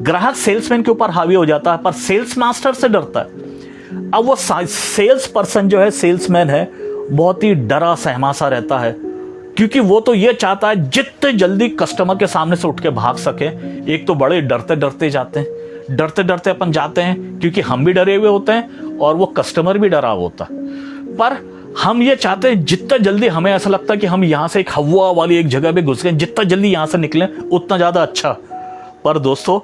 ग्राहक सेल्समैन के ऊपर हावी हो जाता है, पर सेल्स मास्टर से डरता है। अब वो सेल्स पर्सन जो है, सेल्समैन है, बहुत ही डरा सहमा सा रहता है, क्योंकि वो तो ये चाहता है जितने जल्दी कस्टमर के सामने से उठ के भाग सके। एक तो बड़े डरते डरते जाते हैं, डरते डरते अपन जाते हैं, क्योंकि हम भी डरे हुए होते हैं और वो कस्टमर भी डरा हुआ होता है। पर हम ये चाहते हैं जितना जल्दी, हमें ऐसा लगता है कि हम यहाँ से एक हवा वाली एक जगह पे घुस गए, जितना जल्दी यहाँ से निकलें उतना ज़्यादा अच्छा। पर दोस्तों,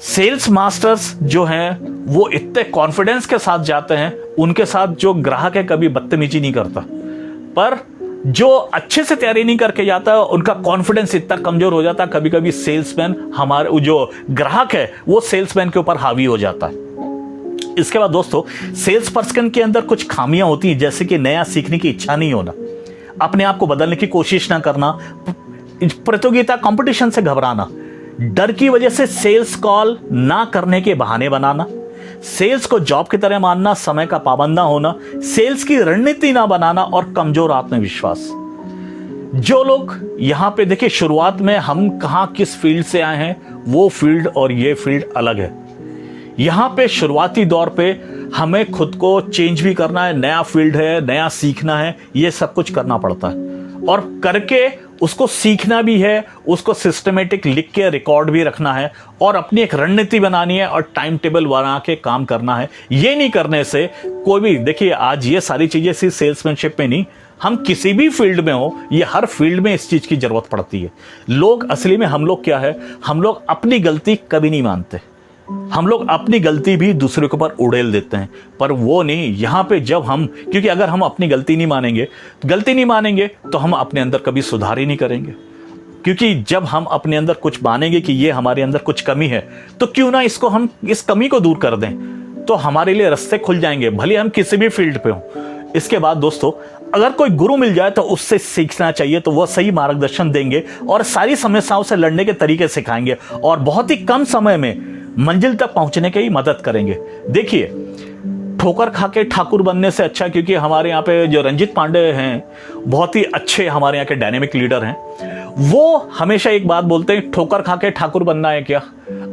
सेल्स मास्टर्स जो हैं वो इतने कॉन्फिडेंस के साथ जाते हैं, उनके साथ जो ग्राहक है कभी बदतमीजी नहीं करता। पर जो अच्छे से तैयारी नहीं करके जाता है, उनका कॉन्फिडेंस इतना कमजोर हो जाता है, कभी कभी सेल्समैन, हमारे जो ग्राहक है वो सेल्समैन के ऊपर हावी हो जाता है। इसके बाद दोस्तों, सेल्स पर्सन के अंदर कुछ खामियां होती हैं, जैसे कि नया सीखने की इच्छा नहीं होना, अपने आप को बदलने की कोशिश ना करना, प्रतियोगिता कंपटीशन से घबराना, डर की वजह से सेल्स कॉल ना करने के बहाने बनाना, सेल्स को जॉब की तरह मानना, समय का पाबंद ना होना, सेल्स की रणनीति ना बनाना और कमजोर आत्मविश्वास। जो लोग यहां पे देखिए, शुरुआत में हम कहां किस फील्ड से आए हैं, वो फील्ड और ये फील्ड अलग है। यहां पे शुरुआती दौर पे हमें खुद को चेंज भी करना है, नया फील्ड है, नया सीखना है, ये सब कुछ करना पड़ता है और करके उसको सीखना भी है, उसको सिस्टमेटिक लिख के रिकॉर्ड भी रखना है और अपनी एक रणनीति बनानी है और टाइम टेबल बना के काम करना है। ये नहीं करने से कोई भी, देखिए आज ये सारी चीजें सिर्फ सेल्समैनशिप में नहीं, हम किसी भी फील्ड में हो, ये हर फील्ड में इस चीज की जरूरत पड़ती है। लोग असली में, हम लोग क्या है, हम लोग अपनी गलती कभी नहीं मानते, हम लोग अपनी गलती भी दूसरे के ऊपर उड़ेल देते हैं, पर वो नहीं। यहां पे जब हम, क्योंकि अगर हम अपनी गलती नहीं मानेंगे तो हम अपने अंदर कभी सुधार ही नहीं करेंगे। क्योंकि जब हम अपने अंदर कुछ मानेंगे कि ये हमारे अंदर कुछ कमी है, तो क्यों ना इसको, हम इस कमी को दूर कर दें, तो हमारे लिए रास्ते खुल जाएंगे, भले हम किसी भी फील्ड पे हो। इसके बाद दोस्तों, अगर कोई गुरु मिल जाए तो उससे सीखना चाहिए, तो वह सही मार्गदर्शन देंगे और सारी समस्याओं से लड़ने के तरीके सिखाएंगे और बहुत ही कम समय में मंजिल तक पहुंचने की मदद करेंगे। देखिए, ठोकर खा के ठाकुर बनने से अच्छा, क्योंकि हमारे यहाँ पे जो रंजीत पांडे हैं, बहुत ही अच्छे हमारे यहाँ के डायनेमिक लीडर हैं, वो हमेशा एक बात बोलते हैं, ठोकर खा के ठाकुर बनना है क्या?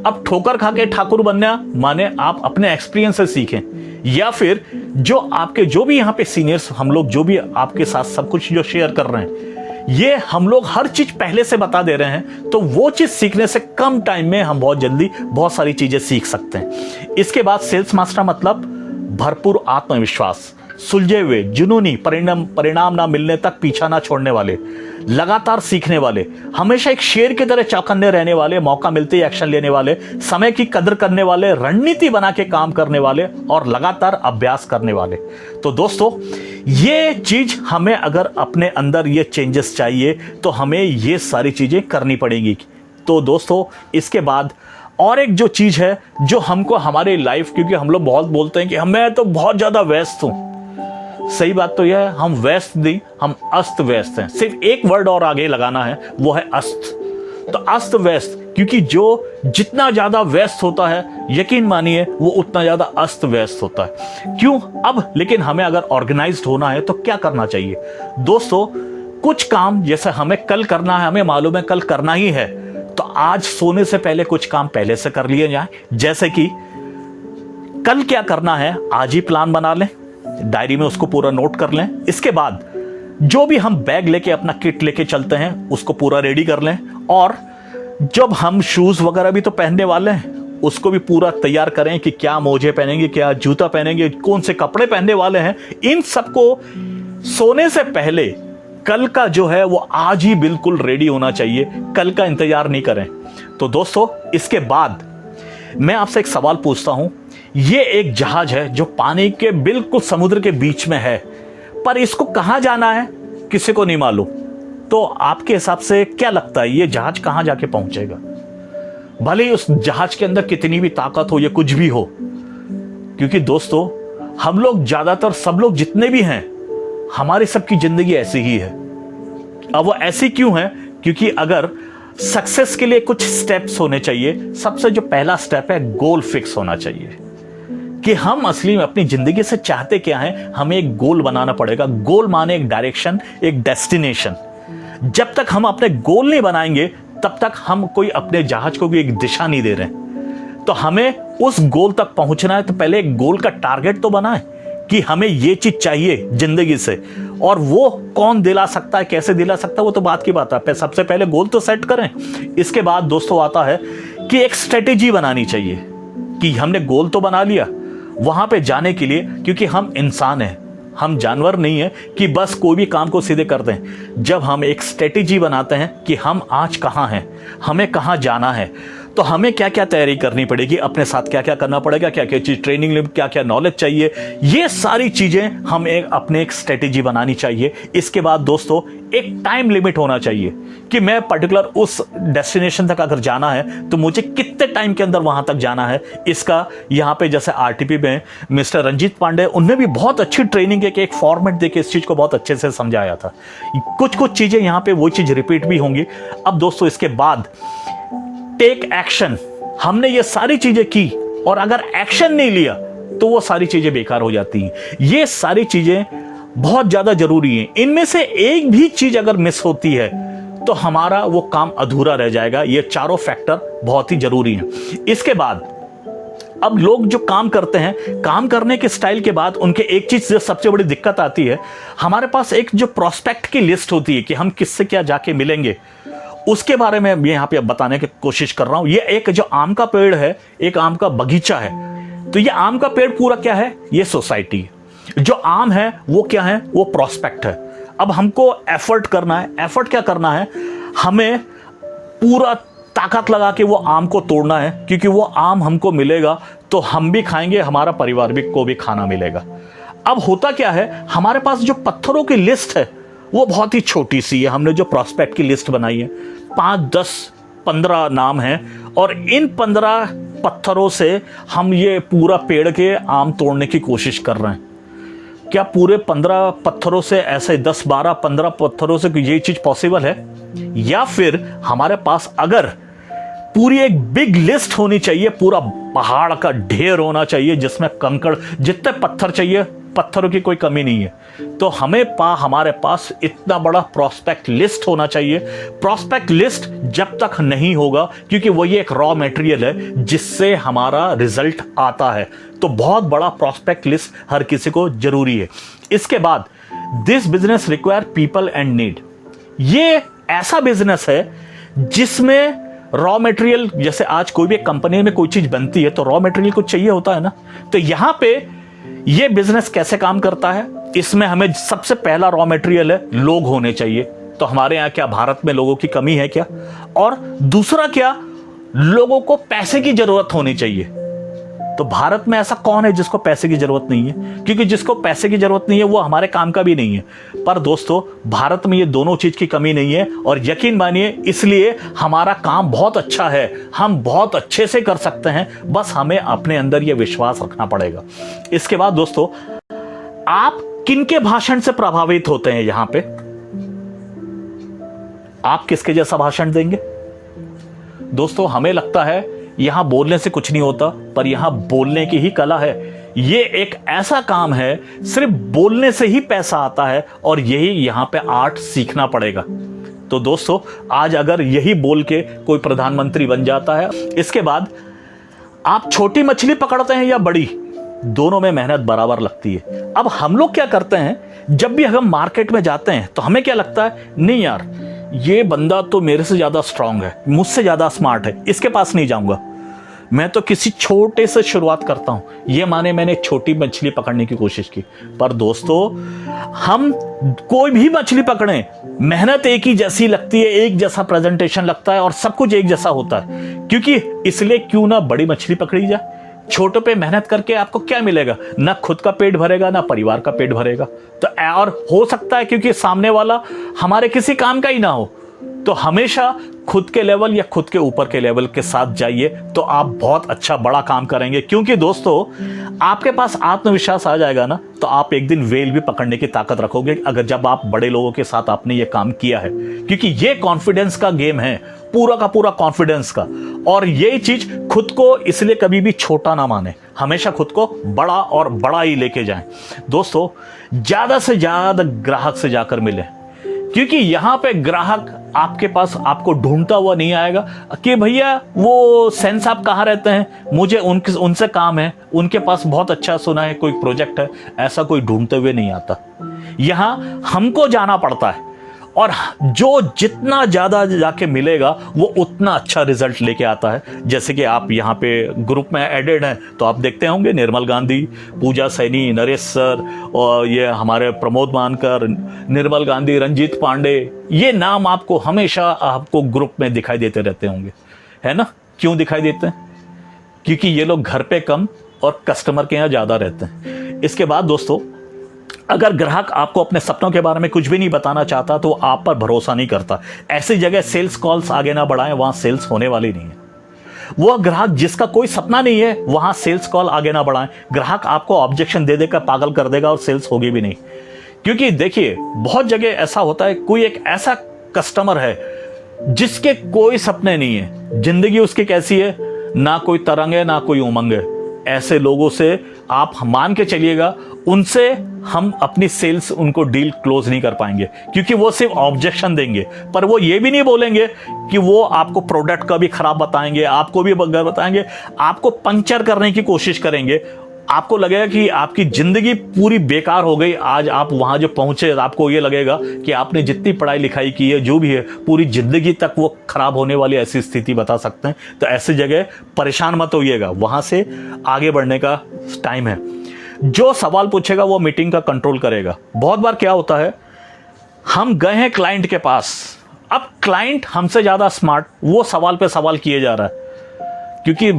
अब ठोकर खा के ठाकुर बनना माने आप अपने एक्सपीरियंस से सीखें, या फिर जो आपके, जो भी यहाँ पे सीनियर्स, हम लोग जो भी आपके साथ सब कुछ जो शेयर कर रहे हैं, ये हम लोग हर चीज पहले से बता दे रहे हैं, तो वो चीज सीखने से कम टाइम में हम बहुत जल्दी बहुत सारी चीजें सीख सकते हैं। इसके बाद सेल्स मास्टर मतलब भरपूर आत्मविश्वास, सुलझे हुए, जुनूनी, परिणाम ना मिलने तक पीछा ना छोड़ने वाले, लगातार सीखने वाले, हमेशा एक शेर की तरह चौकन्ने रहने वाले, मौका मिलते ही एक्शन लेने वाले, समय की कदर करने वाले, रणनीति बना के काम करने वाले और लगातार अभ्यास करने वाले। तो दोस्तों, ये चीज हमें, अगर अपने अंदर ये चेंजेस चाहिए तो हमें ये सारी चीजें करनी पड़ेगी। तो दोस्तों, इसके बाद और एक जो चीज है जो हमको हमारे लाइफ, क्योंकि हम लोग बहुत बोलते हैं कि मैं तो बहुत ज्यादा व्यस्त हूं, सही बात तो यह है, हम व्यस्त नहीं, हम अस्त व्यस्त हैं। सिर्फ एक वर्ड और आगे लगाना है, वो है अस्त। तो अस्त व्यस्त, क्योंकि जो जितना ज्यादा व्यस्त होता है, यकीन मानिए वो उतना ज्यादा अस्त व्यस्त होता है। क्यों? अब लेकिन हमें अगर ऑर्गेनाइज्ड होना है तो क्या करना चाहिए दोस्तों? कुछ काम जैसे हमें कल करना है, हमें मालूम है कल करना ही है, तो आज सोने से पहले कुछ काम पहले से कर लिए जाए। जैसे कि कल क्या करना है, आज ही प्लान बना लें, डायरी में उसको पूरा नोट कर लें। इसके बाद जो भी हम बैग लेके, अपना किट लेके चलते हैं, उसको पूरा रेडी कर लें। और जब हम शूज वगैरह भी तो पहनने वाले हैं, उसको भी पूरा तैयार करें कि क्या मोजे पहनेंगे, क्या जूता पहनेंगे, कौन से कपड़े पहनने वाले हैं। इन सबको सोने से पहले कल का जो है वो आज ही बिल्कुल रेडी होना चाहिए, कल का इंतजार नहीं करें। तो दोस्तों, इसके बाद मैं आपसे एक सवाल पूछता हूं। ये एक जहाज है जो पानी के बिल्कुल समुद्र के बीच में है, पर इसको कहां जाना है किसी को नहीं मालूम। तो आपके हिसाब से क्या लगता है, ये जहाज कहां जाके पहुंचेगा? भले ही उस जहाज के अंदर कितनी भी ताकत हो या कुछ भी हो, क्योंकि दोस्तों, हम लोग ज्यादातर, सब लोग जितने भी हैं, हमारी सबकी जिंदगी ऐसी ही है। अब वो ऐसी क्यों है? क्योंकि अगर सक्सेस के लिए कुछ स्टेप्स होने चाहिए, सबसे जो पहला स्टेप है, गोल फिक्स होना चाहिए कि हम असली में अपनी जिंदगी से चाहते क्या हैं। हमें एक गोल बनाना पड़ेगा। गोल माने एक डायरेक्शन, एक डेस्टिनेशन। जब तक हम अपने गोल नहीं बनाएंगे, तब तक हम कोई अपने जहाज को भी एक दिशा नहीं दे रहे हैं। तो हमें उस गोल तक पहुंचना है तो पहले एक गोल का टारगेट तो बनाए कि हमें ये चीज चाहिए जिंदगी से, और वो कौन दिला सकता है, कैसे दिला सकता है, वो तो बात की बात है। सबसे पहले गोल तो सेट करें। इसके बाद दोस्तों आता है कि एक स्ट्रेटेजी बनानी चाहिए कि हमने गोल तो बना लिया वहां पे जाने के लिए, क्योंकि हम इंसान हैं, हम जानवर नहीं है कि बस कोई भी काम को सीधे कर दें। जब हम एक स्ट्रेटेजी बनाते हैं कि हम आज कहाँ हैं, हमें कहाँ जाना है, तो हमें क्या क्या तैयारी करनी पड़ेगी, अपने साथ क्या क्या करना पड़ेगा, क्या क्या चीज ट्रेनिंग में क्या क्या नॉलेज चाहिए, ये सारी चीजें हम अपने एक स्ट्रेटेजी बनानी चाहिए। इसके बाद दोस्तों एक टाइम लिमिट होना चाहिए कि मैं पर्टिकुलर उस डेस्टिनेशन तक अगर जाना है तो मुझे कितने टाइम के अंदर वहां तक जाना है। इसका यहाँ पे जैसे आरटीपी में मिस्टर रंजीत पांडे, उनने भी बहुत अच्छी ट्रेनिंग के एक फॉर्मेट देके इस चीज को बहुत अच्छे से समझाया था। कुछ कुछ चीजें यहाँ पे वो चीज रिपीट भी होंगी। अब दोस्तों इसके बाद टेक एक्शन, हमने ये सारी चीजें की और अगर एक्शन नहीं लिया तो वो सारी चीजें बेकार हो जाती हैं। ये सारी चीजें बहुत ज्यादा जरूरी हैं। इनमें से एक भी चीज अगर मिस होती है तो हमारा वो काम अधूरा रह जाएगा। ये चारों फैक्टर बहुत ही जरूरी हैं। इसके बाद अब लोग जो काम करते हैं, काम करने के स्टाइल के बाद उनके एक चीज जो सबसे बड़ी दिक्कत आती है, हमारे पास एक जो प्रोस्पेक्ट की लिस्ट होती है कि हम किससे क्या जाके मिलेंगे, उसके बारे में मैं यहां पे बताने की कोशिश कर रहा हूं। ये एक जो आम का पेड़ है, एक आम का बगीचा है, तो ये आम का पेड़ पूरा क्या है, ये सोसाइटी है। जो आम है वो क्या है, वो प्रोस्पेक्ट है। अब हमको एफर्ट करना है। एफर्ट क्या करना है, हमें पूरा ताकत लगा के वो आम को तोड़ना है, क्योंकि वो आम हमको मिलेगा तो हम भी खाएंगे, हमारा परिवार भी को भी खाना मिलेगा। अब होता क्या है, हमारे पास जो पत्थरों की लिस्ट है वो बहुत ही छोटी सी है। हमने जो प्रोस्पेक्ट की लिस्ट बनाई है 5, 10, 15 नाम हैं, और इन 15 पत्थरों से हम ये पूरा पेड़ के आम तोड़ने की कोशिश कर रहे हैं। क्या पूरे 15 पत्थरों से, ऐसे 10, 12, 15 पत्थरों से ये चीज पॉसिबल है? या फिर हमारे पास अगर पूरी एक बिग लिस्ट होनी चाहिए, पूरा पहाड़ का ढेर होना चाहिए जिसमें कंकड़, जितने पत्थर चाहिए, पत्थरों की कोई कमी नहीं है, तो हमारे पास इतना बड़ा प्रोस्पेक्ट लिस्ट होना चाहिए। प्रोस्पेक्ट लिस्ट जब तक नहीं होगा, क्योंकि वो ये एक रॉ मटेरियल है जिससे हमारा रिजल्ट आता है, तो बहुत बड़ा प्रोस्पेक्ट लिस्ट हर किसी को जरूरी है। इसके बाद this business require people and need. ये ऐसा बिजनेस है जिसमें रॉ मटेरियल, जैसे आज कोई भी कंपनी में कोई चीज बनती है तो रॉ मटेरियल कुछ चाहिए होता है ना, तो यहां पे ये बिजनेस कैसे काम करता है, इसमें हमें सबसे पहला रॉ मटेरियल है, लोग होने चाहिए। तो हमारे यहां क्या भारत में लोगों की कमी है क्या? और दूसरा क्या, लोगों को पैसे की जरूरत होनी चाहिए। तो भारत में ऐसा कौन है जिसको पैसे की जरूरत नहीं है? क्योंकि जिसको पैसे की जरूरत नहीं है वो हमारे काम का भी नहीं है। पर दोस्तों भारत में ये दोनों चीज की कमी नहीं है, और यकीन मानिए इसलिए हमारा काम बहुत अच्छा है, हम बहुत अच्छे से कर सकते हैं, बस हमें अपने अंदर ये विश्वास रखना पड़ेगा। इसके बाद दोस्तों, आप किनके भाषण से प्रभावित होते हैं? यहां पे आप किसके जैसा भाषण देंगे? दोस्तों हमें लगता है यहां बोलने से कुछ नहीं होता, पर यहां बोलने की ही कला है। ये एक ऐसा काम है, सिर्फ बोलने से ही पैसा आता है, और यही यहां पे आर्ट सीखना पड़ेगा। तो दोस्तों आज अगर यही बोल के कोई प्रधानमंत्री बन जाता है, इसके बाद आप छोटी मछली पकड़ते हैं या बड़ी, दोनों में मेहनत बराबर लगती है। अब हम लोग क्या करते हैं, जब भी हम मार्केट में जाते हैं तो हमें क्या लगता है, नहीं यार ये बंदा तो मेरे से ज्यादा स्ट्रांग है, मुझसे ज्यादा स्मार्ट है, इसके पास नहीं जाऊंगा, मैं तो किसी छोटे से शुरुआत करता हूं। ये माने मैंने छोटी मछली पकड़ने की कोशिश की। पर दोस्तों हम कोई भी मछली पकड़ें, मेहनत एक ही जैसी लगती है, एक जैसा प्रेजेंटेशन लगता है, और सब कुछ एक जैसा होता है। क्योंकि इसलिए क्यों ना बड़ी मछली पकड़ी जाए। छोटों पे मेहनत करके आपको क्या मिलेगा, ना खुद का पेट भरेगा ना परिवार का पेट भरेगा। तो और हो सकता है क्योंकि सामने वाला हमारे किसी काम का ही ना हो, तो हमेशा खुद के लेवल या खुद के ऊपर के लेवल के साथ जाइए, तो आप बहुत अच्छा बड़ा काम करेंगे। क्योंकि दोस्तों आपके पास आत्मविश्वास आ जाएगा ना, तो आप एक दिन व्हेल भी पकड़ने की ताकत रखोगे, अगर जब आप बड़े लोगों के साथ आपने ये काम किया है। क्योंकि ये कॉन्फिडेंस का गेम है, पूरा का पूरा कॉन्फिडेंस का। और यही चीज खुद को इसलिए कभी भी छोटा ना माने, हमेशा खुद को बड़ा और बड़ा ही लेके जाएं। दोस्तों ज्यादा से ज्यादा ग्राहक से जाकर मिले, क्योंकि यहां पे ग्राहक आपके पास आपको ढूंढता हुआ नहीं आएगा कि भैया वो सेन साहब कहाँ रहते हैं, मुझे उनसे काम है, उनके पास बहुत अच्छा सुना है कोई प्रोजेक्ट है, ऐसा कोई ढूंढते हुए नहीं आता। यहां हमको जाना पड़ता है और जो जितना ज्यादा जाके मिलेगा वो उतना अच्छा रिजल्ट लेके आता है। जैसे कि आप यहाँ पे ग्रुप में एडेड हैं तो आप देखते होंगे निर्मल गांधी, पूजा सैनी, नरेश सर और ये हमारे प्रमोद मानकर, निर्मल गांधी, रंजीत पांडे, ये नाम आपको हमेशा आपको ग्रुप में दिखाई देते रहते होंगे, है ना। क्यों दिखाई देते हैं? क्योंकि ये लोग घर पे कम और कस्टमर के यहाँ ज्यादा रहते हैं। इसके बाद दोस्तों, अगर ग्राहक आपको अपने सपनों के बारे में कुछ भी नहीं बताना चाहता तो आप पर भरोसा नहीं करता, ऐसी जगह सेल्स कॉल्स आगे ना बढ़ाएं, वहां सेल्स होने वाली नहीं है। वो ग्राहक जिसका कोई सपना नहीं है वहां सेल्स कॉल आगे ना बढ़ाएं, ग्राहक आपको ऑब्जेक्शन दे देकर पागल कर देगा और सेल्स होगी भी नहीं। क्योंकि देखिए बहुत जगह ऐसा होता है, कोई एक ऐसा कस्टमर है जिसके कोई सपने नहीं है, जिंदगी उसकी कैसी है, ना कोई तरंग है ना कोई उमंग है। ऐसे लोगों से आप मान के चलिएगा, उनसे हम अपनी सेल्स, उनको डील क्लोज नहीं कर पाएंगे, क्योंकि वो सिर्फ ऑब्जेक्शन देंगे, पर वो ये भी नहीं बोलेंगे कि वो आपको प्रोडक्ट का भी खराब बताएंगे, आपको भी बगैर बताएंगे, आपको पंचर करने की कोशिश करेंगे। आपको लगेगा कि आपकी जिंदगी पूरी बेकार हो गई। आज आप वहां जो पहुंचे, आपको ये लगेगा कि आपने जितनी पढ़ाई लिखाई की है, जो भी है, पूरी जिंदगी तक वो खराब होने वाली ऐसी स्थिति बता सकते हैं। तो ऐसी जगह परेशान मत होइएगा, वहां से आगे बढ़ने का टाइम है। जो सवाल पूछेगा वो मीटिंग का कंट्रोल करेगा। बहुत बार क्या होता है, हम गए हैं क्लाइंट के पास, अब क्लाइंट हमसे ज्यादा स्मार्ट, वो सवाल पे सवाल किए जा रहा है। क्योंकि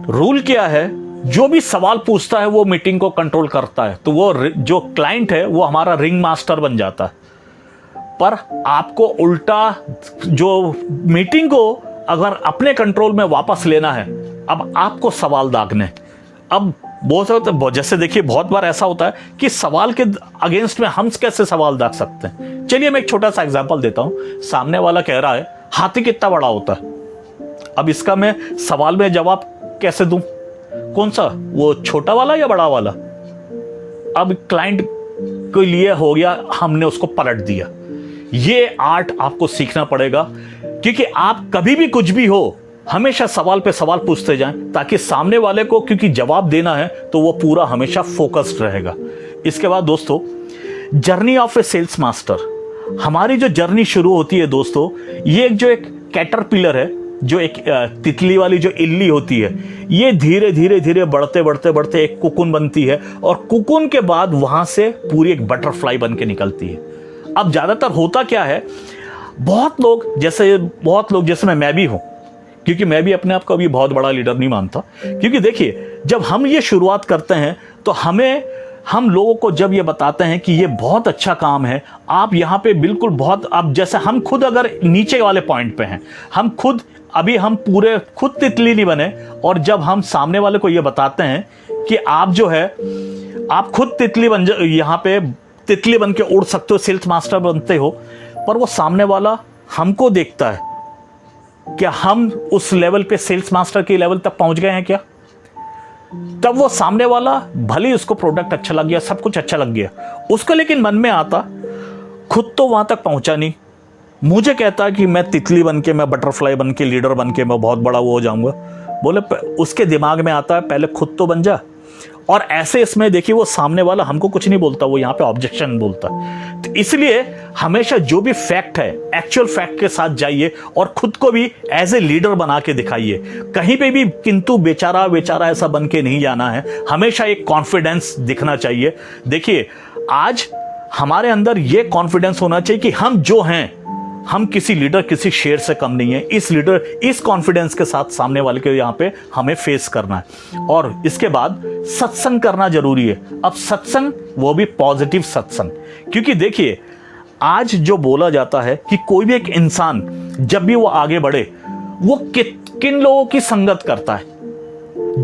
रूल क्या है, जो भी सवाल पूछता है वो मीटिंग को कंट्रोल करता है, तो वो जो क्लाइंट है वो हमारा रिंग मास्टर बन जाता है। पर आपको उल्टा जो मीटिंग को अगर अपने कंट्रोल में वापस लेना है, अब आपको सवाल दागने। अब बहुत जैसे देखिए बहुत बार ऐसा होता है कि सवाल के अगेंस्ट में हम कैसे सवाल दाग सकते हैं। चलिए मैं एक छोटा सा एग्जांपल देता हूं। सामने वाला कह रहा है हाथी कितना बड़ा होता है। अब इसका मैं सवाल में जवाब कैसे दूं? कौन सा, वो छोटा वाला या बड़ा वाला? अब क्लाइंट के लिए हो गया, हमने उसको पलट दिया। ये आर्ट आपको सीखना पड़ेगा, क्योंकि आप कभी भी कुछ भी हो हमेशा सवाल पे सवाल पूछते जाएं, ताकि सामने वाले को क्योंकि जवाब देना है तो वो पूरा हमेशा फोकस्ड रहेगा। इसके बाद दोस्तों, journey of a sales master. हमारी जो जर्नी शुरू होती है दोस्तों, ये जो एक कैटरपिलर है, जो एक तितली वाली जो इल्ली होती है, ये धीरे धीरे धीरे बढ़ते बढ़ते बढ़ते एक कुकुन बनती है, और कुकुन के बाद वहां से पूरी एक बटरफ्लाई बन के निकलती है। अब ज्यादातर होता क्या है, बहुत लोग जैसे मैं भी हूं, क्योंकि मैं भी अपने आप को अभी बहुत बड़ा लीडर नहीं मानता। क्योंकि देखिए जब हम ये शुरुआत करते हैं तो हम लोगों को जब ये बताते हैं कि ये बहुत अच्छा काम है, आप यहाँ पे बिल्कुल बहुत, अब जैसे हम खुद अगर नीचे वाले पॉइंट पे हैं, हम खुद पूरे खुद तितली नहीं बने, और जब हम सामने वाले को ये बताते हैं कि आप जो है आप खुद तितली बन, यहाँ पे तितली बन के उड़ सकते हो, सेल्स मास्टर बनते हो, पर वो सामने वाला हमको देखता है, क्या हम उस लेवल पे सेल्स मास्टर के लेवल तक पहुंच गए हैं क्या? तब वो सामने वाला भले उसको प्रोडक्ट अच्छा लग गया, सब कुछ अच्छा लग गया उसको, लेकिन मन में आता खुद तो वहां तक पहुंचा नहीं। मुझे कहता कि मैं तितली बन के, मैं बटरफ्लाई बन के, लीडर बन के मैं बहुत बड़ा वो हो जाऊंगा। बोले उसके दिमाग में आता है पहले खुद तो बन जा। और ऐसे इसमें देखिए वो सामने वाला हमको कुछ नहीं बोलता, वो यहाँ पे ऑब्जेक्शन बोलता है। तो इसलिए हमेशा जो भी फैक्ट है एक्चुअल फैक्ट के साथ जाइए, और खुद को भी एज ए लीडर बना के दिखाइए। कहीं पे भी किंतु बेचारा ऐसा बन के नहीं जाना है, हमेशा एक कॉन्फिडेंस दिखना चाहिए। देखिए आज हमारे अंदर ये कॉन्फिडेंस होना चाहिए कि हम जो हैं, हम किसी लीडर, किसी शेर से कम नहीं है। इस कॉन्फिडेंस के साथ सामने वाले के यहाँ पे हमें फेस करना है। और इसके बाद सत्संग करना जरूरी है। अब सत्संग, वो भी पॉजिटिव सत्संग, क्योंकि देखिए आज जो बोला जाता है कि कोई भी एक इंसान जब भी वो आगे बढ़े, वो किन लोगों की संगत करता है,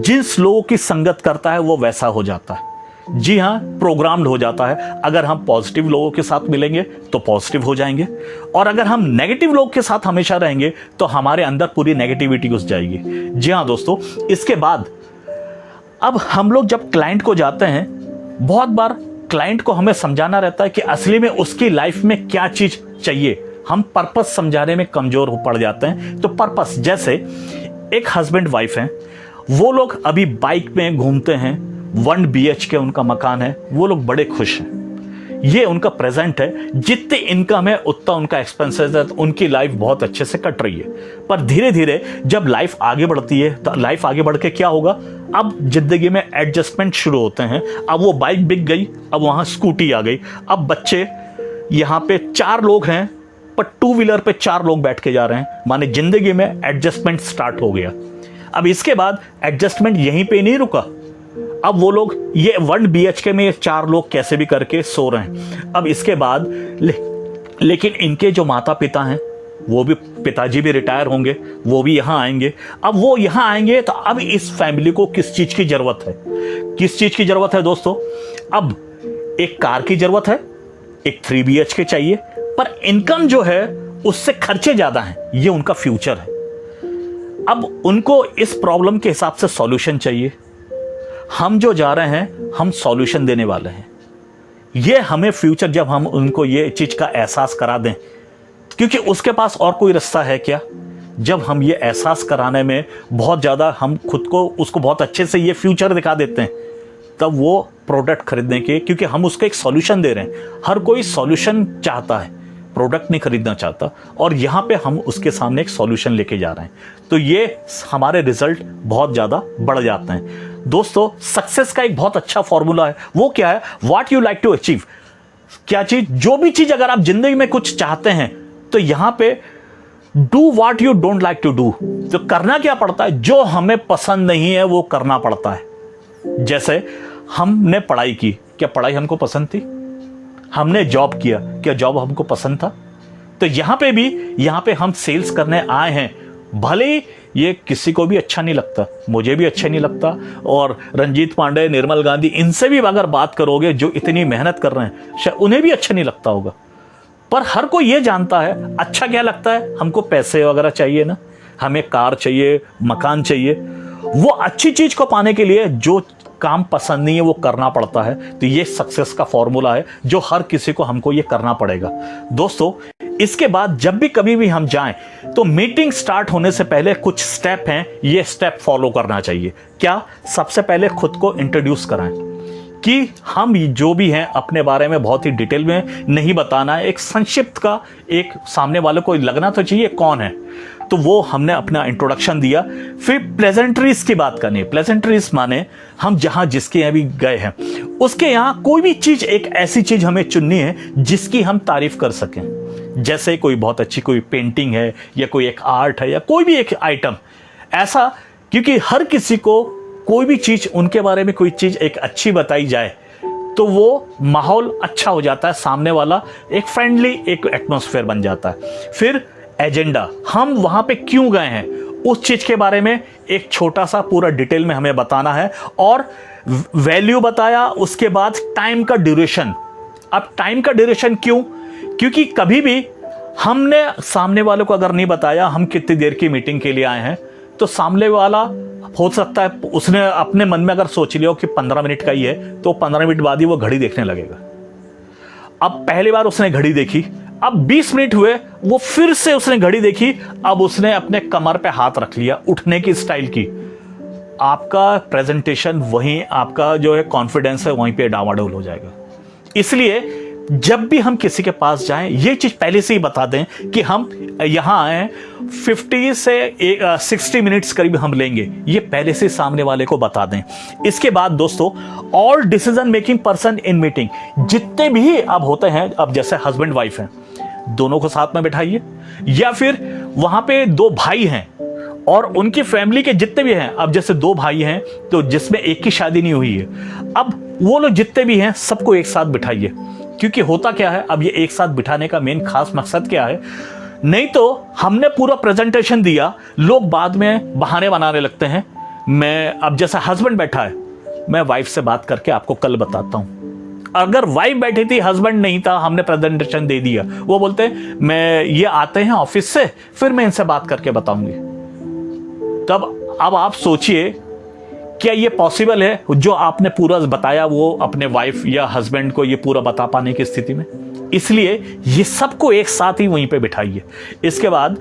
जिस लोगों की संगत करता है वो वैसा हो जाता है। जी हाँ, प्रोग्राम्ड हो जाता है। अगर हम पॉजिटिव लोगों के साथ मिलेंगे तो पॉजिटिव हो जाएंगे, और अगर हम नेगेटिव लोग के साथ हमेशा रहेंगे तो हमारे अंदर पूरी नेगेटिविटी घुस जाएगी। जी हाँ दोस्तों, इसके बाद अब हम लोग जब क्लाइंट को जाते हैं, बहुत बार क्लाइंट को हमें समझाना रहता है कि असली में उसकी लाइफ में क्या चीज चाहिए। हम पर्पस समझाने में कमजोर हो पड़ जाते हैं। तो पर्पस, जैसे एक हस्बैंड वाइफ हैं, वो लोग अभी बाइक में घूमते हैं, 1 BHK उनका मकान है, वो लोग बड़े खुश हैं, ये उनका प्रेजेंट है। जितनी इनकम है उतना उनका एक्सपेंसेस है, तो उनकी लाइफ बहुत अच्छे से कट रही है। पर धीरे धीरे जब लाइफ आगे बढ़ती है तो लाइफ आगे बढ़ के क्या होगा, अब जिंदगी में एडजस्टमेंट शुरू होते हैं। अब वो बाइक बिक गई, अब वहां स्कूटी आ गई, अब बच्चे, यहाँ पे 4 लोग हैं पर 2 व्हीलर पे 4 लोग बैठ के जा रहे हैं, माने जिंदगी में एडजस्टमेंट स्टार्ट हो गया। अब इसके बाद एडजस्टमेंट यहीं पे नहीं रुका, अब वो लोग ये 1 BHK में ये 4 लोग कैसे भी करके सो रहे हैं। अब इसके बाद लेकिन इनके जो माता पिता हैं, वो भी, पिताजी भी रिटायर होंगे, वो भी यहाँ आएंगे। अब वो यहाँ आएंगे तो अब इस फैमिली को किस चीज की जरूरत है? किस चीज की जरूरत है दोस्तों? अब एक कार की जरूरत है, एक 3 BHK चाहिए, पर इनकम जो है उससे खर्चे ज्यादा हैं, ये उनका फ्यूचर है। अब उनको इस प्रॉब्लम के हिसाब से सॉल्यूशन चाहिए। हम जो जा रहे हैं, हम सॉल्यूशन देने वाले हैं। ये हमें फ्यूचर, जब हम उनको ये चीज का एहसास करा दें, क्योंकि उसके पास और कोई रास्ता है क्या? जब हम ये एहसास कराने में बहुत ज्यादा हम खुद को, उसको बहुत अच्छे से ये फ्यूचर दिखा देते हैं, तब वो प्रोडक्ट खरीदने के, क्योंकि हम उसको एक सॉल्यूशन दे रहे हैं। हर कोई सॉल्यूशन चाहता है, प्रोडक्ट नहीं खरीदना चाहता, और यहां पे हम उसके सामने एक सॉल्यूशन लेके जा रहे हैं, तो ये हमारे रिजल्ट बहुत ज्यादा बढ़ जाते हैं। दोस्तों, सक्सेस का एक बहुत अच्छा फॉर्मूला है, वो क्या है? What you like to achieve. क्या चीज, जो भी चीज अगर आप जिंदगी में कुछ चाहते हैं, तो यहां पे do what you don't like to do. तो करना क्या पड़ता है? जो हमें पसंद नहीं है वो करना पड़ता है। जैसे हमने पढ़ाई की, क्या पढ़ाई हमको पसंद थी? हमने जॉब किया, क्या जॉब हमको पसंद था? तो यहां पे हम सेल्स करने आए हैं, भले ये किसी को भी अच्छा नहीं लगता, मुझे भी अच्छा नहीं लगता, और रंजीत पांडे, निर्मल गांधी, इनसे भी अगर बात करोगे जो इतनी मेहनत कर रहे हैं, शायद उन्हें भी अच्छा नहीं लगता होगा। पर हर कोई ये जानता है अच्छा क्या लगता है, हमको पैसे वगैरह चाहिए ना, हमें कार चाहिए, मकान चाहिए। वो अच्छी चीज को पाने के लिए जो काम पसंद नहीं है वो करना पड़ता है। तो ये सक्सेस का फॉर्मूला है जो हर किसी को हमको ये करना पड़ेगा। दोस्तों, इसके बाद जब भी कभी भी हम जाएं तो मीटिंग स्टार्ट होने से पहले कुछ स्टेप हैं, ये स्टेप फॉलो करना चाहिए। क्या? सबसे पहले खुद को इंट्रोड्यूस कराएं कि हम जो भी हैं अपने बारे में बहुत ही डिटेल में नहीं बताना है, एक संक्षिप्त का, एक सामने वाले को लगना तो चाहिए कौन है। तो वो हमने अपना इंट्रोडक्शन दिया। फिर प्लेजेंटरीज की बात करनी है। प्लेजेंटरीज माने हम जहां जिसके यहाँ भी गए हैं उसके यहाँ कोई भी चीज, एक ऐसी चीज हमें चुननी है जिसकी हम तारीफ कर सकें। जैसे कोई बहुत अच्छी कोई पेंटिंग है, या कोई एक आर्ट है, या कोई भी एक आइटम ऐसा, क्योंकि हर किसी को कोई भी चीज, उनके बारे में कोई चीज एक अच्छी बताई जाए तो वो माहौल अच्छा हो जाता है, सामने वाला एक फ्रेंडली एक एटमॉस्फेयर बन जाता है। फिर एजेंडा, हम वहां पे क्यों गए हैं उस चीज के बारे में एक छोटा सा पूरा डिटेल में हमें बताना है, और वैल्यू बताया। उसके बाद टाइम का ड्यूरेशन। अब टाइम का ड्यूरेशन क्यों? क्योंकि कभी भी हमने सामने वालों को अगर नहीं बताया हम कितनी देर की मीटिंग के लिए आए हैं, तो सामने वाला हो सकता है उसने अपने मन में अगर सोच लिया कि 15 मिनट का ही है, तो 15 मिनट बाद ही वो घड़ी देखने लगेगा। अब पहली बार उसने घड़ी देखी, अब 20 मिनट हुए, वो फिर से उसने घड़ी देखी, अब उसने अपने कमर पे हाथ रख लिया उठने की स्टाइल की। आपका प्रेजेंटेशन वहीं, आपका जो है कॉन्फिडेंस है वहीं पे डावाडोल हो जाएगा। इसलिए जब भी हम किसी के पास जाएं, ये चीज पहले से ही बता दें कि हम यहां आए 50 से 60 मिनट्स करीब हम लेंगे, ये पहले से सामने वाले को बता दें। इसके बाद दोस्तों, all decision making person in meeting, जितने भी अब होते हैं, अब जैसे हस्बैंड वाइफ हैं, दोनों को साथ में बैठाइए, या फिर वहां पे 2 भाई हैं और उनकी फैमिली के जितने भी हैं, अब जैसे 2 भाई हैं तो जिसमें एक की शादी नहीं हुई है, अब वो लोग जितने भी हैं सबको एक साथ बिठाइए। क्योंकि होता क्या है, अब ये एक साथ बिठाने का मेन खास मकसद क्या है, नहीं तो हमने पूरा प्रेजेंटेशन दिया, लोग बाद में बहाने बनाने लगते हैं। मैं, अब जैसा हस्बैंड बैठा है, मैं वाइफ से बात करके आपको कल बताता हूं। अगर वाइफ बैठी थी, हस्बैंड नहीं था, हमने प्रेजेंटेशन दे दिया, वो बोलते हैं मैं, ये आते हैं ऑफिस से, फिर मैं इनसे बात करके बताऊंगी। तब अब आप सोचिए क्या ये पॉसिबल है जो आपने पूरा बताया वो अपने वाइफ या हस्बैंड को ये पूरा बता पाने की स्थिति में? इसलिए ये सबको एक साथ ही वहीं पे बिठाइए। इसके बाद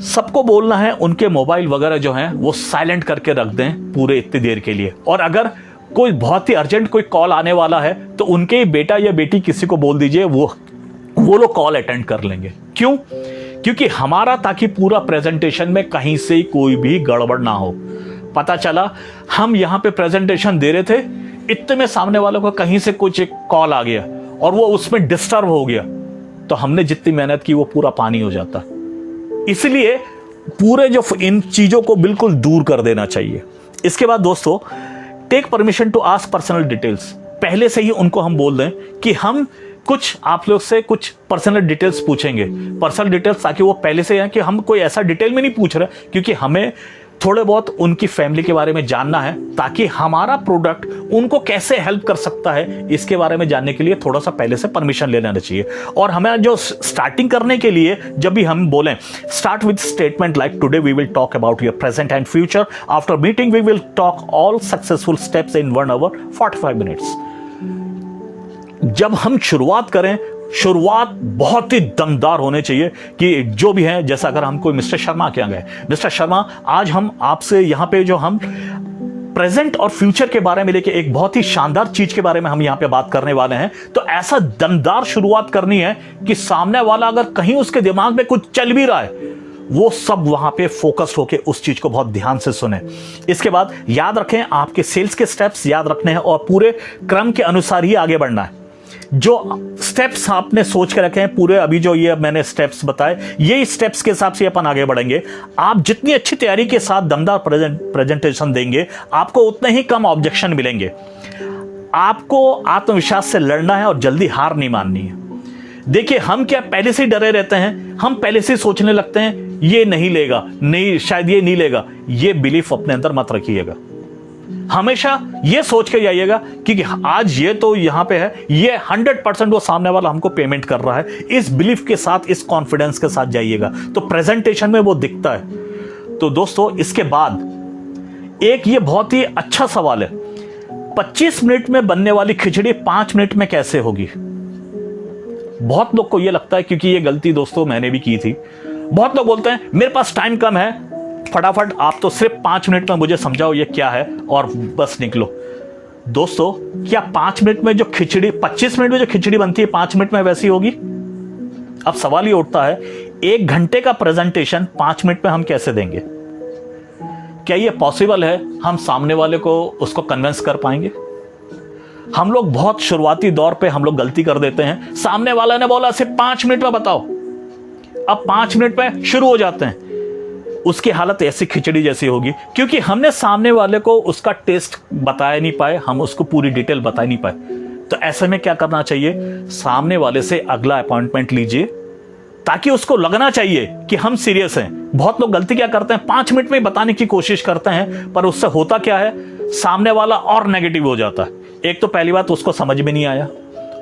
सबको बोलना है उनके मोबाइल वगैरह जो हैं वो साइलेंट करके रख दें पूरे इतनी देर के लिए। और अगर कोई बहुत ही अर्जेंट कोई कॉल आने वाला है तो उनके ही बेटा या बेटी किसी को बोल दीजिए, वो लोग कॉल अटेंड कर लेंगे। क्यों? क्योंकि हमारा ताकि पूरा प्रेजेंटेशन में कहीं से कोई भी गड़बड़ ना हो। पता चला हम यहां पे प्रेजेंटेशन दे रहे थे, इतने में सामने वालों को कहीं से कुछ एक कॉल आ गया और वो उसमें डिस्टर्ब हो गया, तो हमने जितनी मेहनत की वो पूरा पानी हो जाता। इसलिए पूरे जो इन चीजों को बिल्कुल दूर कर देना चाहिए। इसके बाद दोस्तों, take permission to ask personal details. पहले से ही उनको हम बोल दें कि हम कुछ आप लोग से कुछ पर्सनल डिटेल्स पूछेंगे। पर्सनल डिटेल्स ताकि वो पहले से हैं कि हम कोई ऐसा डिटेल में नहीं पूछ रहे, क्योंकि हमें थोड़े बहुत उनकी फैमिली के बारे में जानना है ताकि हमारा प्रोडक्ट उनको कैसे हेल्प कर सकता है, इसके बारे में जानने के लिए थोड़ा सा पहले से परमिशन ले लेना चाहिए। और हमें जो स्टार्टिंग करने के लिए जब भी हम बोलें, start with statement like today we will talk about your present and future, after meeting we will talk all successful steps in 1 hour 45 minutes। जब हम शुरुआत करें, शुरुआत बहुत ही दमदार होने चाहिए कि जो भी है, जैसा अगर हम कोई मिस्टर शर्मा के यहाँ गए, मिस्टर शर्मा आज हम आपसे यहाँ पे जो हम प्रेजेंट और फ्यूचर के बारे में लेके एक बहुत ही शानदार चीज के बारे में हम यहाँ पे बात करने वाले हैं, तो ऐसा दमदार शुरुआत करनी है कि सामने वाला अगर कहीं उसके दिमाग में कुछ चल भी रहा है, वो सब वहां पे फोकस होके उस चीज को बहुत ध्यान से सुने। इसके बाद याद रखें, आपके सेल्स के स्टेप्स याद रखने हैं और पूरे क्रम के अनुसार ही आगे बढ़ना है। जो स्टेप्स आपने सोच के रखे हैं पूरे, अभी जो ये मैंने स्टेप्स बताए, ये स्टेप्स के हिसाब से अपन आगे बढ़ेंगे। आप जितनी अच्छी तैयारी के साथ दमदार प्रेजेंटेशन देंगे, आपको उतने ही कम ऑब्जेक्शन मिलेंगे। आपको आत्मविश्वास से लड़ना है और जल्दी हार नहीं माननी है। देखिए, हम क्या पहले से ही डरे रहते हैं, हम पहले से सोचने लगते हैं ये नहीं लेगा, नहीं शायद ये नहीं लेगा। ये बिलीफ अपने अंदर मत रखिएगा। हमेशा ये सोच के जाइएगा कि आज ये तो यहां पे है, ये 100% वो सामने वाला हमको पेमेंट कर रहा है। इस बिलीफ के साथ, इस कॉन्फिडेंस के साथ जाइएगा तो प्रेजेंटेशन में वो दिखता है। तो दोस्तों, इसके बाद एक ये बहुत ही अच्छा सवाल है, 25 मिनट में बनने वाली खिचड़ी 5 मिनट में कैसे होगी? बहुत लोग को ये लगता है, क्योंकि ये गलती दोस्तों मैंने भी की थी। बहुत लोग बोलते हैं मेरे पास टाइम कम है, फटाफट आप तो सिर्फ 5 मिनट में मुझे समझाओ ये क्या है और बस निकलो। दोस्तों, क्या 5 मिनट में जो खिचड़ी 25 मिनट में जो खिचड़ी बनती है 5 मिनट में वैसी होगी? अब सवाल ये उठता है, 1 घंटे का प्रेजेंटेशन 5 मिनट में हम कैसे देंगे? क्या ये पॉसिबल है? हम सामने वाले को उसको कन्विंस कर पाएंगे? हम लोग बहुत शुरुआती दौर पे हम लोग गलती कर देते हैं। सामने वाला ने बोला सिर्फ 5 मिनट में बताओ, अब 5 मिनट में शुरू हो जाते हैं। उसकी हालत ऐसी खिचड़ी जैसी होगी, क्योंकि हमने सामने वाले को उसका टेस्ट बताया नहीं पाए, हम उसको पूरी डिटेल बता नहीं पाए। तो ऐसे में क्या करना चाहिए? सामने वाले से अगला अपॉइंटमेंट लीजिए, ताकि उसको लगना चाहिए कि हम सीरियस हैं। बहुत लोग गलती क्या करते हैं, 5 मिनट में बताने की कोशिश करते हैं, पर उससे होता क्या है, सामने वाला और नेगेटिव हो जाता है। एक तो पहली बात उसको समझ में नहीं आया,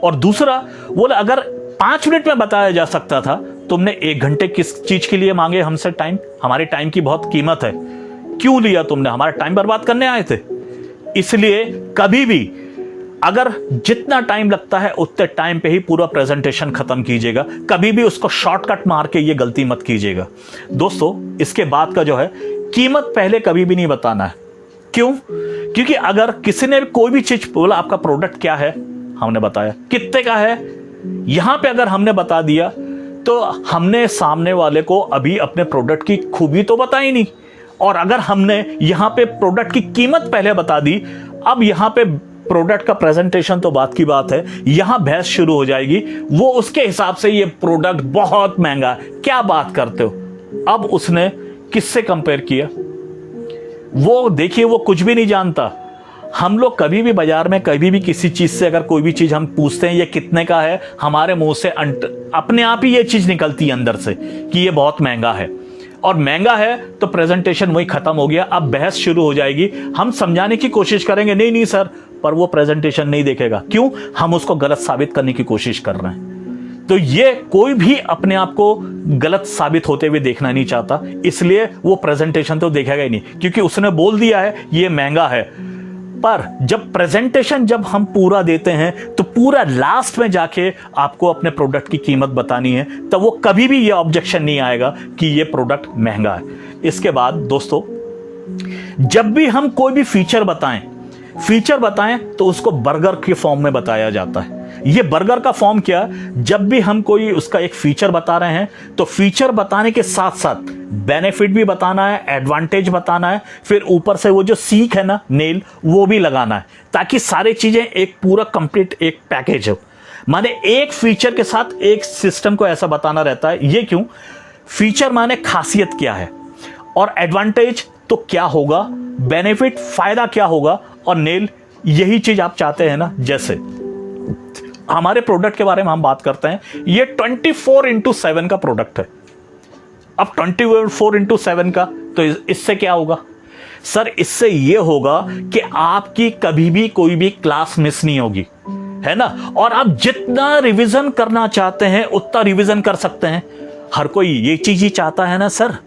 और दूसरा बोले अगर 5 मिनट में बताया जा सकता था, तुमने 1 घंटे किस चीज के लिए मांगे हमसे टाइम? हमारे टाइम की बहुत कीमत है, क्यों लिया तुमने? हमारा टाइम बर्बाद करने आए थे। इसलिए कभी भी अगर जितना टाइम लगता है उतने टाइम पे ही पूरा प्रेजेंटेशन खत्म कीजिएगा। कभी भी उसको शॉर्टकट मार के ये गलती मत कीजिएगा। दोस्तों, इसके बाद का जो है, कीमत पहले कभी भी नहीं बताना है। क्यों? क्योंकि अगर किसी ने कोई भी चीज बोला, आपका प्रोडक्ट क्या है, हमने बताया, कितने का है, यहां पे अगर हमने बता दिया तो हमने सामने वाले को अभी अपने प्रोडक्ट की खूबी तो बताई नहीं। और अगर हमने यहां पे प्रोडक्ट की कीमत पहले बता दी, अब यहां पे प्रोडक्ट का प्रेजेंटेशन तो बात की बात है, यहां बहस शुरू हो जाएगी। वो उसके हिसाब से ये प्रोडक्ट बहुत महंगा है, क्या बात करते हो? अब उसने किससे कंपेयर किया? वो देखिए, वो कुछ भी नहीं जानता। हम लोग कभी भी बाजार में कभी भी किसी चीज से अगर कोई भी चीज हम पूछते हैं ये कितने का है, हमारे मुंह से अपने आप ही ये चीज निकलती है अंदर से कि ये बहुत महंगा है। और महंगा है तो प्रेजेंटेशन वही खत्म हो गया। अब बहस शुरू हो जाएगी। हम समझाने की कोशिश करेंगे, नहीं नहीं सर, पर वो प्रेजेंटेशन नहीं देखेगा। क्यों? हम उसको गलत साबित करने की कोशिश कर रहे हैं। तो ये कोई भी अपने आप को गलत साबित होते हुए देखना नहीं चाहता, इसलिए वो प्रेजेंटेशन तो देखेगा ही नहीं, क्योंकि उसने बोल दिया है ये महंगा है। पर जब प्रेजेंटेशन जब हम पूरा देते हैं तो पूरा लास्ट में जाके आपको अपने प्रोडक्ट की कीमत बतानी है, तब वो कभी भी ये ऑब्जेक्शन नहीं आएगा कि ये प्रोडक्ट महंगा है। इसके बाद दोस्तों, जब भी हम कोई भी फीचर बताएं तो उसको बर्गर के फॉर्म में बताया जाता है। ये बर्गर का फॉर्म क्या, जब भी हम कोई उसका एक फीचर बता रहे हैं तो फीचर बताने के साथ साथ बेनिफिट भी बताना है, एडवांटेज बताना है, फिर ऊपर से वो जो सीख है ना, नेल, वो भी लगाना है, ताकि सारी चीजें एक पूरा कंप्लीट एक पैकेज हो। माने एक फीचर के साथ एक सिस्टम को ऐसा बताना रहता है। ये क्यों? फीचर माने खासियत क्या है, और एडवांटेज तो क्या होगा, बेनिफिट फायदा क्या होगा, और नेल, यही चीज आप चाहते हैं ना। जैसे हमारे प्रोडक्ट के बारे में हम बात करते हैं, ये 24x7 का प्रोडक्ट है। अब 24x7 का, तो इससे क्या होगा सर? इससे ये होगा कि आपकी कभी भी कोई भी क्लास मिस नहीं होगी, है ना, और आप जितना रिवीजन करना चाहते हैं उतना रिवीजन कर सकते हैं। हर कोई ये चीज ही चाहता है ना सर।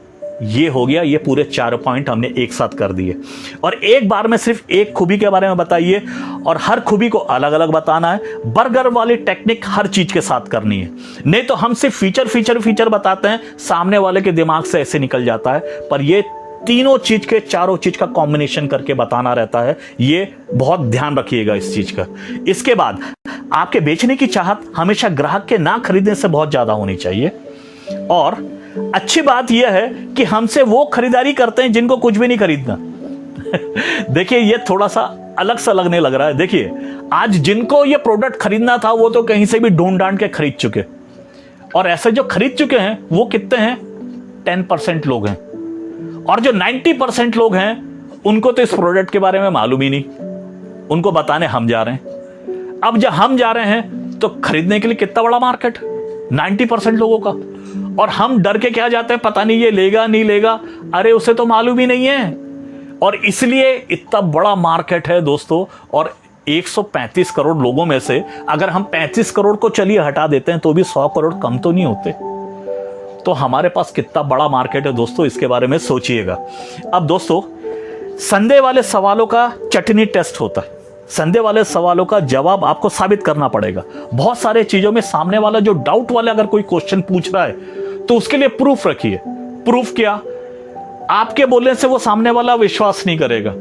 ये हो गया, ये पूरे 4 पॉइंट हमने एक साथ कर दिए, और एक बार में सिर्फ एक खूबी के बारे में बताइए, और हर खूबी को अलग अलग बताना है। बर्गर वाली टेक्निक हर चीज के साथ करनी है, नहीं तो हम सिर्फ फीचर बताते हैं, सामने वाले के दिमाग से ऐसे निकल जाता है। पर ये तीनों चीज के, चारों चीज का कॉम्बिनेशन करके बताना रहता है। ये बहुत ध्यान रखिएगा इस चीज का। इसके बाद आपके बेचने की चाहत हमेशा ग्राहक के ना खरीदने से बहुत ज्यादा होनी चाहिए, और अच्छी बात यह है कि हमसे वो खरीदारी करते हैं जिनको कुछ भी नहीं खरीदना। देखिए, ये थोड़ा सा अलग सा लगने लग रहा है। देखिए, आज जिनको ये प्रोडक्ट खरीदना था वो तो कहीं से भी ढूंढ ढांड के खरीद चुके, और ऐसे जो खरीद चुके हैं वो कितने हैं? 10% लोग हैं, और जो 90% लोग हैं उनको तो इस प्रोडक्ट के बारे में मालूम ही नहीं। उनको बताने हम जा रहे हैं। अब जब हम जा रहे हैं तो खरीदने के लिए कितना बड़ा मार्केट, 90% लोगों का, और हम डर के क्या जाते हैं, पता नहीं ये लेगा नहीं लेगा, अरे उसे तो मालूम ही नहीं है। और इसलिए इतना बड़ा मार्केट है दोस्तों, और 135 करोड़ लोगों में से अगर हम 35 करोड़ को चलिए हटा देते हैं तो भी 100 करोड़ कम तो नहीं होते। तो हमारे पास कितना बड़ा मार्केट है दोस्तों, इसके बारे में सोचिएगा। अब दोस्तों, संदेह वाले सवालों का चटनी टेस्ट होता है। संदेह वाले सवालों का जवाब आपको साबित करना पड़ेगा। बहुत सारे चीजों में सामने वाला जो डाउट वाले अगर कोई क्वेश्चन पूछ रहा है तो उसके लिए प्रूफ रखिए। प्रूफ क्या? आपके बोलने से वो सामने वाला विश्वास नहीं करेगा,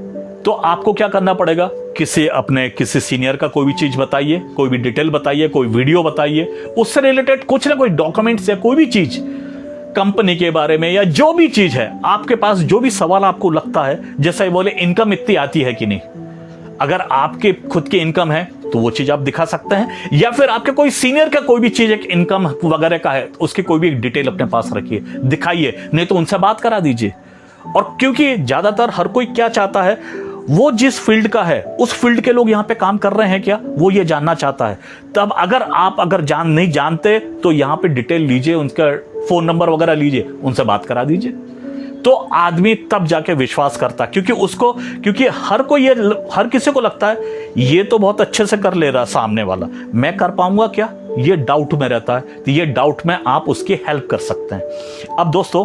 तो आपको क्या करना पड़ेगा? किसी सीनियर का कोई भी चीज बताइए, कोई भी डिटेल बताइए, कोई वीडियो बताइए, उससे रिलेटेड कुछ ना कोई डॉक्यूमेंट्स या कोई भी चीज कंपनी के बारे में, या जो भी चीज है आपके पास, जो भी सवाल आपको लगता है, जैसे बोले इनकम इतनी आती है कि नहीं, अगर आपके खुद की इनकम है तो वो चीज आप दिखा सकते हैं, या फिर आपके कोई सीनियर का कोई भी चीज एक इनकम वगैरह का है, उसकी कोई भी एक डिटेल अपने पास रखिए, दिखाइए, नहीं तो उनसे बात करा दीजिए। और क्योंकि ज्यादातर हर कोई क्या चाहता है, वो जिस फील्ड का है उस फील्ड के लोग यहां पे काम कर रहे हैं क्या, वो ये जानना चाहता है। तब अगर आप नहीं जानते तो यहां पे डिटेल लीजिए, उनका फोन नंबर वगैरह लीजिए, उनसे बात करा दीजिए, तो आदमी तब जाके विश्वास करता है। क्योंकि हर किसी को लगता है ये तो बहुत अच्छे से कर ले रहा है सामने वाला, मैं कर पाऊंगा क्या, ये डाउट में रहता है। तो ये डाउट में आप उसकी हेल्प कर सकते हैं। अब दोस्तों,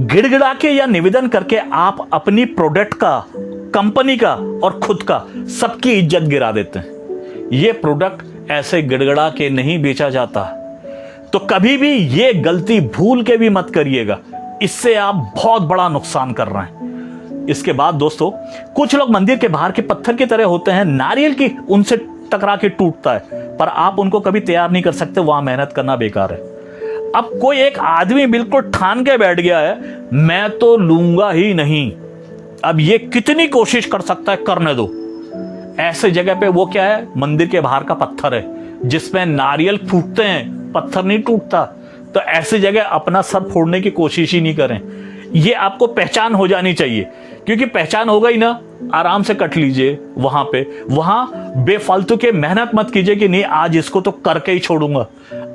गिड़गिड़ा के या निवेदन करके आप अपनी प्रोडक्ट का, कंपनी का और खुद का सबकी इज्जत गिरा देते हैं। ये प्रोडक्ट ऐसे गिड़गिड़ा के नहीं बेचा जाता, तो कभी भी ये गलती भूल के भी मत करिएगा, इससे आप बहुत बड़ा नुकसान कर रहे हैं। इसके बाद दोस्तों, कुछ लोग मंदिर के बाहर के पत्थर की तरह होते हैं, नारियल की उनसे टकरा के टूटता है, पर आप उनको कभी तैयार नहीं कर सकते, वहां मेहनत करना बेकार है। अब कोई एक आदमी बिल्कुल ठान के बैठ गया है, मैं तो लूंगा ही नहीं, अब ये कितनी कोशिश कर सकता है, करने दो। ऐसे जगह पे वो क्या है, मंदिर के बाहर का पत्थर है जिसमें नारियल फूटते हैं, पत्थर नहीं टूटता। तो ऐसी जगह अपना सर फोड़ने की कोशिश ही नहीं करें। ये आपको पहचान हो जानी चाहिए, क्योंकि पहचान हो गई ना, आराम से कट लीजिए वहां बेफालतू के मेहनत मत कीजिए कि नहीं आज इसको तो करके ही छोड़ूंगा।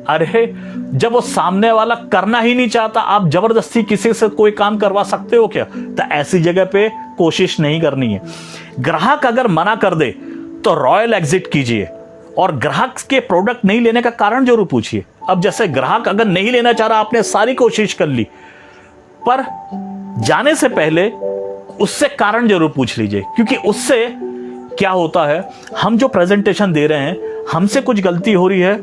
अरे जब वो सामने वाला करना ही नहीं चाहता, आप जबरदस्ती किसी से कोई काम करवा सकते हो क्या? तो ऐसी जगह पे कोशिश नहीं करनी है। ग्राहक अगर मना कर दे तो रॉयल एग्जिट कीजिए, और ग्राहक के प्रोडक्ट नहीं लेने का कारण जरूर पूछिए। अब जैसे ग्राहक अगर नहीं लेना चाह रहा, आपने सारी कोशिश कर ली, पर जाने से पहले उससे कारण जरूर पूछ लीजिए, क्योंकि उससे क्या होता है, हम जो प्रेजेंटेशन दे रहे हैं, हमसे कुछ गलती हो रही है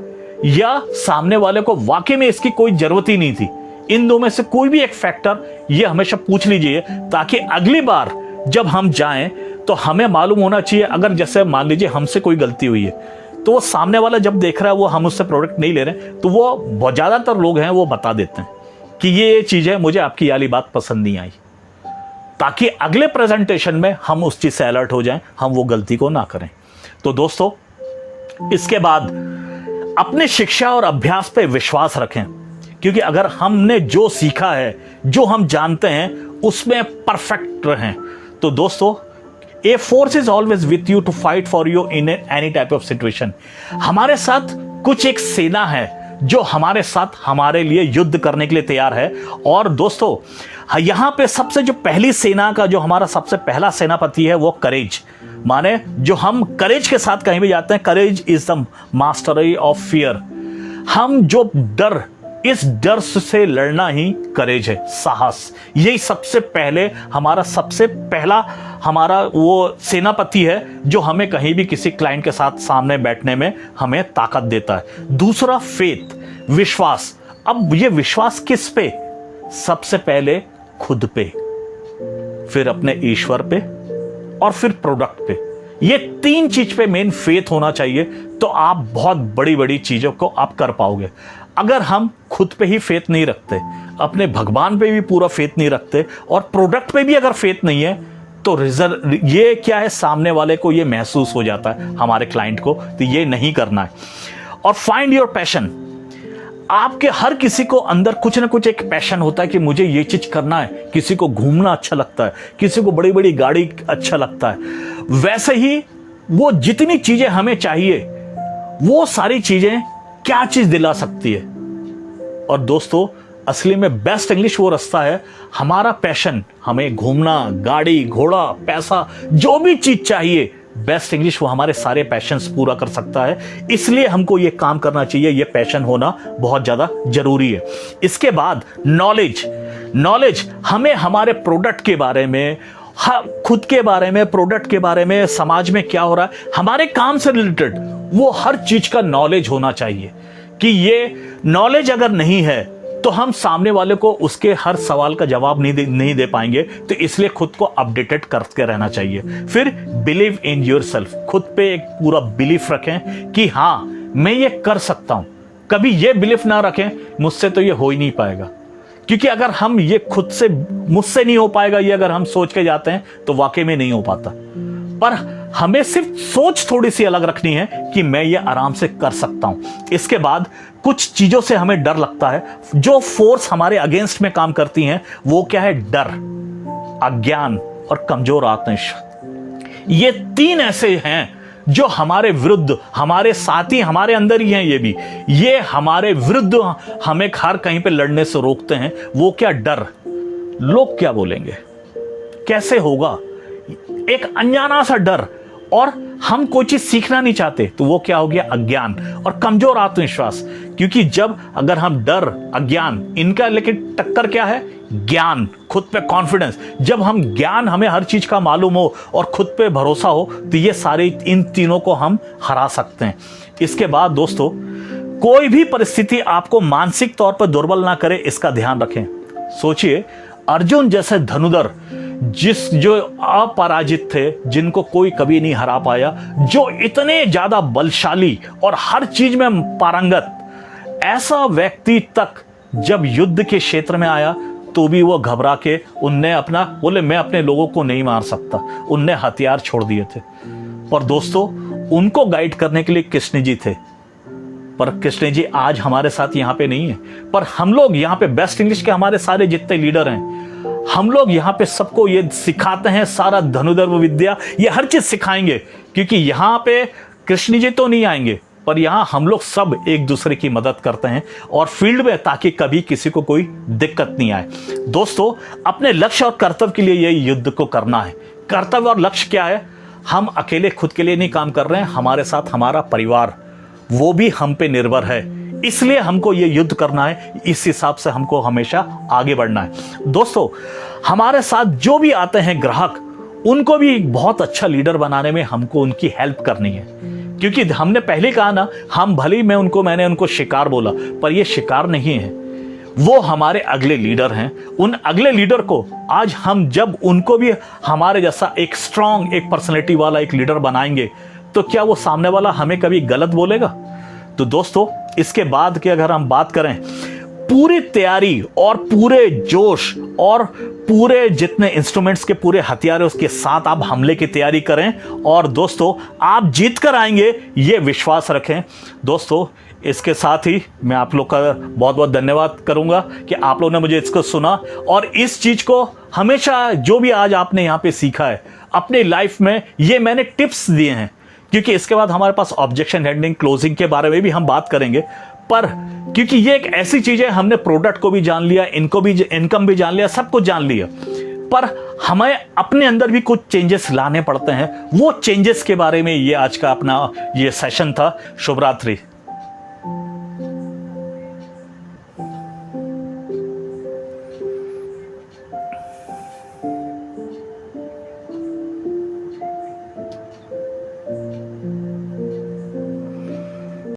या सामने वाले को वाकई में इसकी कोई जरूरत ही नहीं थी, इन दो में से कोई भी एक फैक्टर ये हमेशा पूछ लीजिए, ताकि अगली बार जब हम जाएं तो हमें मालूम होना चाहिए। अगर जैसे मान लीजिए हमसे कोई गलती हुई है, तो वो सामने वाला जब देख रहा है, वो हम उससे प्रोडक्ट नहीं ले रहे, तो वो बहुत ज़्यादातर लोग हैं वो बता देते हैं कि ये चीज़ है, मुझे आपकी वाली बात पसंद नहीं आई, ताकि अगले प्रेजेंटेशन में हम उस चीज़ से अलर्ट हो जाएं, हम वो गलती को ना करें। तो दोस्तों, इसके बाद अपने शिक्षा और अभ्यास पे विश्वास रखें, क्योंकि अगर हमने जो सीखा है, जो हम जानते हैं, उसमें परफेक्ट रहें। तो दोस्तों, a force is always with you to fight for you in any type of situation. हमारे साथ कुछ एक सेना है जो हमारे साथ हमारे लिए युद्ध करने के लिए तैयार है। और दोस्तों, यहां पे सबसे जो पहली सेना का जो हमारा सबसे पहला सेनापति है, वो करेज, माने जो हम करेज के साथ कहीं भी जाते हैं, courage is the mastery of fear. हम जो डर, इस डर से लड़ना ही करेज है, साहस। यही सबसे पहले हमारा सबसे पहला हमारा वो सेनापति है जो हमें कहीं भी किसी क्लाइंट के साथ सामने बैठने में हमें ताकत देता है। दूसरा फेथ, विश्वास। अब ये विश्वास किस पे? सबसे पहले खुद पे, फिर अपने ईश्वर पे, और फिर प्रोडक्ट पे। ये तीन चीज पे मेन फेथ होना चाहिए, तो आप बहुत बड़ी बड़ी चीजों को आप कर पाओगे। अगर हम खुद पे ही फेथ नहीं रखते, अपने भगवान पे भी पूरा फेथ नहीं रखते, और प्रोडक्ट पे भी अगर फेथ नहीं है, तो रिजल्ट ये क्या है, सामने वाले को ये महसूस हो जाता है, हमारे क्लाइंट को, तो ये नहीं करना है। और फाइंड योर पैशन। आपके हर किसी को अंदर कुछ ना कुछ एक पैशन होता है कि मुझे ये चीज करना है। किसी को घूमना अच्छा लगता है, किसी को बड़ी बड़ी गाड़ी अच्छा लगता है। वैसे ही वो जितनी चीजें हमें चाहिए, वो सारी चीजें क्या चीज दिला सकती है। और दोस्तों, असली में बेस्ट इंग्लिश वो रास्ता है, हमारा पैशन, हमें घूमना, गाड़ी घोड़ा, पैसा, जो भी चीज चाहिए, बेस्ट इंग्लिश वो हमारे सारे पैशंस पूरा कर सकता है। इसलिए हमको ये काम करना चाहिए, ये पैशन होना बहुत ज्यादा जरूरी है। इसके बाद नॉलेज हमें हमारे प्रोडक्ट के बारे में, खुद के बारे में, प्रोडक्ट के बारे में, समाज में क्या हो रहा है, हमारे काम से रिलेटेड, वो हर चीज का नॉलेज होना चाहिए। कि ये नॉलेज अगर नहीं है तो हम सामने वाले को उसके हर सवाल का जवाब नहीं दे पाएंगे। तो इसलिए खुद को अपडेटेड करके रहना चाहिए। फिर बिलीव इन योरसेल्फ, खुद पे एक पूरा बिलीफ रखें कि हाँ, मैं ये कर सकता हूं। कभी ये बिलीफ ना रखें मुझसे तो ये हो ही नहीं पाएगा, क्योंकि अगर हम ये खुद से, मुझसे नहीं हो पाएगा, ये अगर हम सोच के जाते हैं तो वाकई में नहीं हो पाता। पर हमें सिर्फ सोच थोड़ी सी अलग रखनी है कि मैं ये आराम से कर सकता हूं। इसके बाद कुछ चीजों से हमें डर लगता है, जो फोर्स हमारे अगेंस्ट में काम करती हैं। वो क्या है? डर, अज्ञान और कमजोर आत्मविश्वास। ये तीन ऐसे हैं जो हमारे विरुद्ध, हमारे साथी हमारे अंदर ही हैं, ये हमारे विरुद्ध हमें हर कहीं पे लड़ने से रोकते हैं। वो क्या? डर, लोग क्या बोलेंगे, कैसे होगा, एक अनजाना सा डर, और हम कोई चीज सीखना नहीं चाहते, तो वो क्या हो गया? अज्ञान और कमजोर आत्मविश्वास। क्योंकि जब अगर हम डर, अज्ञान, इनका लेकिन टक्कर क्या है? ज्ञान, खुद पे कॉन्फिडेंस। जब हम ज्ञान, हमें हर चीज का मालूम हो और खुद पे भरोसा हो, तो ये सारे इन तीनों को हम हरा सकते हैं। इसके बाद दोस्तों, कोई भी परिस्थिति आपको मानसिक तौर पर दुर्बल ना करे, इसका ध्यान रखें। सोचिए, अर्जुन जैसे धनुधर, जो अपराजित थे, जिनको कोई कभी नहीं हरा पाया, जो इतने ज्यादा बलशाली और हर चीज में पारंगत, ऐसा व्यक्ति तक जब युद्ध के क्षेत्र में आया तो भी वो घबरा के, उनने अपना बोले मैं अपने लोगों को नहीं मार सकता, उनने हथियार छोड़ दिए थे। पर दोस्तों, उनको गाइड करने के लिए कृष्ण जी थे। पर कृष्ण जी आज हमारे साथ यहाँ पे नहीं है। पर हम लोग यहाँ पे बेस्ट इंग्लिश के हमारे सारे जितने लीडर हैं, हम लोग यहाँ पे सबको ये सिखाते हैं, सारा धनुर्धर विद्या, ये हर चीज सिखाएंगे। क्योंकि यहाँ पे कृष्ण जी तो नहीं आएंगे, पर यहाँ हम लोग सब एक दूसरे की मदद करते हैं और फील्ड में, ताकि कभी किसी को कोई दिक्कत नहीं आए। दोस्तों, अपने लक्ष्य और कर्तव्य के लिए ये युद्ध को करना है। कर्तव्य और लक्ष्य क्या है? हम अकेले खुद के लिए नहीं काम कर रहे हैं, हमारे साथ हमारा परिवार, वो भी हम पे निर्भर है। इसलिए हमको ये युद्ध करना है, इस हिसाब से हमको हमेशा आगे बढ़ना है। दोस्तों, हमारे साथ जो भी आते हैं ग्राहक, उनको भी एक बहुत अच्छा लीडर बनाने में हमको उनकी हेल्प करनी है, क्योंकि हमने पहले कहा ना, हम भले ही मैंने उनको शिकार बोला, पर ये शिकार नहीं है, वो हमारे अगले लीडर हैं। उन अगले लीडर को आज हम जब उनको भी हमारे जैसा एक स्ट्रांग, एक पर्सनैलिटी वाला एक लीडर बनाएंगे, तो क्या वो सामने वाला हमें कभी गलत बोलेगा? तो दोस्तों, इसके बाद की अगर हम बात करें, पूरी तैयारी और पूरे जोश और पूरे जितने इंस्ट्रूमेंट्स के पूरे हथियार है उसके साथ आप हमले की तैयारी करें, और दोस्तों आप जीत कर आएंगे, ये विश्वास रखें। दोस्तों, इसके साथ ही मैं आप लोग का बहुत बहुत धन्यवाद करूंगा कि आप लोगों ने मुझे इसको सुना, और इस चीज को हमेशा जो भी आज आपने यहाँ पे सीखा है अपनी लाइफ में, ये मैंने टिप्स दिए हैं, क्योंकि इसके बाद हमारे पास ऑब्जेक्शन हैंडलिंग, क्लोजिंग के बारे में भी हम बात करेंगे, पर क्योंकि ये एक ऐसी चीज है, हमने प्रोडक्ट को भी जान लिया, इनको भी, इनकम भी जान लिया, सब कुछ जान लिया, पर हमें अपने अंदर भी कुछ चेंजेस लाने पड़ते हैं। वो चेंजेस के बारे में ये आज का अपना ये सेशन था। शुभ रात्रि।